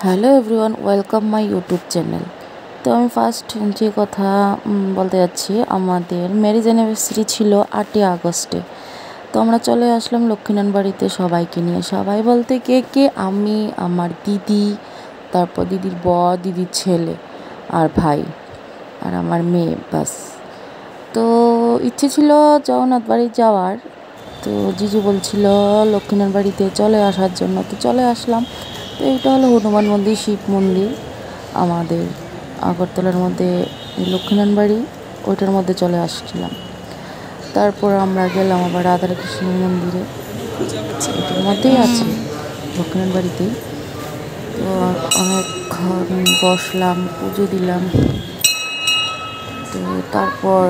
Hello everyone, welcome my YouTube channel. তো আমি first যে কথা বলতে যাচ্ছি, আমাদের ম্যারেজ অ্যানিভার্সারি ছিল 8ই আগস্টে। তো আমরা চলে আসলাম লক্ষ্মীনারায়ণ বাড়িতে সবাইকে নিয়ে। সবাই বলতে কে আমি, আমার দিদি, তারপর দিদির বর, দিদির ছেলে আর ভাই আর আমার মেয়ে, বাস। তো ইচ্ছে ছিল জগন্নাথ বাড়ি যাওয়ার। তো জিজু বলছিল লক্ষ্মীনারায়ণ বাড়িতে চলে আসার জন্য, তো চলে আসলাম। তো এটা হলো হনুমান মন্দির, শিব মন্দির আমাদের আগরতলার মধ্যে, লক্ষ্মীনারায়ণ বাড়ি ওইটার মধ্যে চলে আসছিলাম। তারপর আমরা গেলাম আবার রাধাকৃষ্ণ মন্দিরে, এটার মধ্যেই আছে লক্ষ্মীনারায়ণ বাড়িতেই। তো অনেকক্ষণ বসলাম, পুজো দিলাম। তো তারপর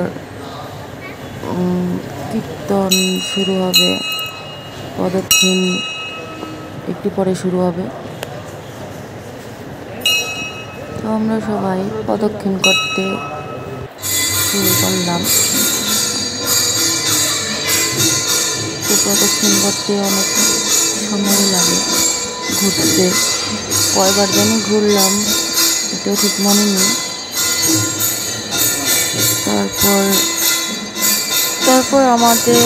কীর্তন শুরু হবে, প্রদক্ষিণ একটু পরে শুরু হবে। তো আমরা সবাই প্রদক্ষিণ করতে শুরু করলাম। তো প্রদক্ষিণ করতে অনেক সময় লাগে, ঘুরতে কয়বার যেন ঘুরলাম এটাও ঠিক মনে নেই। তারপর আমাদের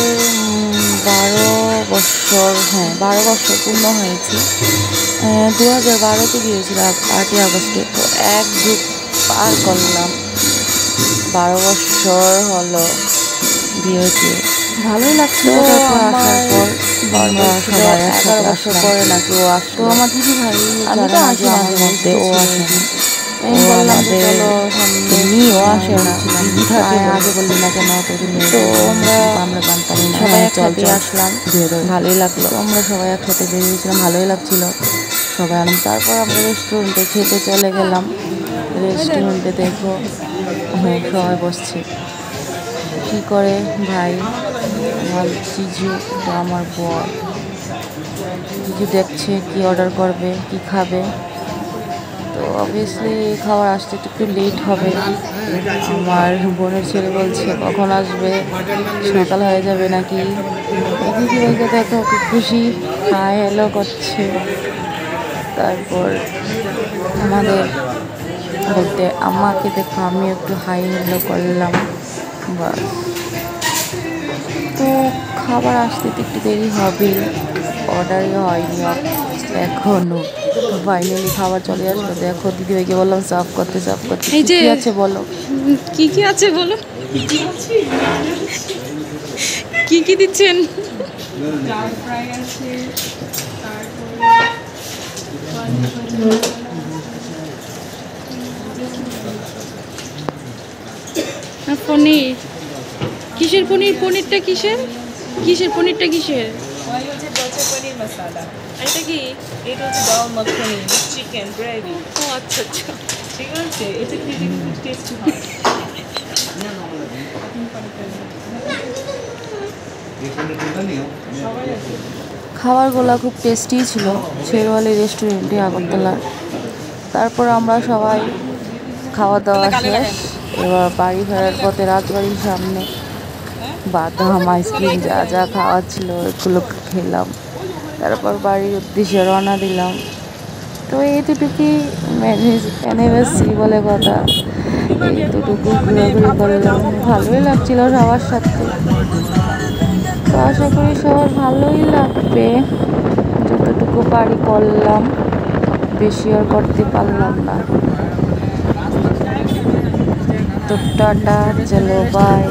12 বছর পূর্ণ হয়েছে। 2012-তে গিয়েছিলাম 8ই আগস্টে। তো এক যুগ পার করলাম, 12 বছর হলো বিয়েতে। ভালোই লাগছিল। তারপর আসার পর আমরা সবাই 11 বছর পরে নাকি ও আসতো। আমার দিদি ভাই, আমি তো আসি আমার মধ্যে, ও আসেনি। আমি বললাম যে চলো এমনি, ও আসে না, দিদি থাকে। আগে বললি না কেন? তো আমরা জানতাম না, সবাই একসাথে আসলাম, ভালোই লাগলো। আমরা সবাই একসাথে বেরিয়েছিলাম, ভালোই লাগছিল, সবাই আনন্দ। তারপর আমরা রেস্টুরেন্টে খেতে চলে গেলাম। রেস্টুরেন্টে দেখো সবাই বসছে কী করে, ভাই আমার জিজু, এটা আমার বর। জিজু দেখছে কি অর্ডার করবে, কি খাবে। তো অবভিয়াসলি খাবার আসতে একটু লেট হবে। আমার বোনের ছেলে বলছে কখন আসবে, সকাল হয়ে যাবে নাকি। দিদি ভাইকে দেখো খুব খুশি, হাই হ্যালো করছে। তারপর আমাদের বলতে আমাকে দেখো, আমি একটু হাই হ্যালো করলাম, বাস। তো খাবার আসতে তো একটু দেরি হবে, অর্ডারই হয়নি এখনো। ফাইনালি খাবার চলে আসলো। দেখো দিদিভাইকে বললাম সার্ভ করতে। কি আছে বলো, কি আছে বলো, কি দিচ্ছেন? পনির কিসের? পনিরটা কিসের? পনিরটা কিসের? পনির মশলা। এটা কি? এটা হচ্ছে ডাল মাখনি, চিকেন গ্রেভি। ও আচ্ছা, ঠিক আছে, এটা খেতে খুব টেস্টি হয়। খাবারগুলো খুব টেস্টি ছিল শেরওয়ালি রেস্টুরেন্টে আগরতলা। তারপর আমরা সবাই খাওয়া দাওয়া শেষ। এবার বাড়ি ফেরার পথে রাজবাড়ির সামনে বাদাম, আইসক্রিম যা যা খাওয়ার ছিল এগুলো খেলাম। তারপর বাড়ির উদ্দেশ্যে রওনা দিলাম। তো এইটুকুই ম্যারেজ অ্যানিভার্সারি বলে কথা, এইটুকু ঘোরাঘুরি করলাম, ভালোই লাগছিল সবার সাথে। তো আশা করি সবার ভালোই লাগবে। যতটুকু পারি করলাম, বেশি আর করতে পারলাম না। তো টাটা, চলো বাই।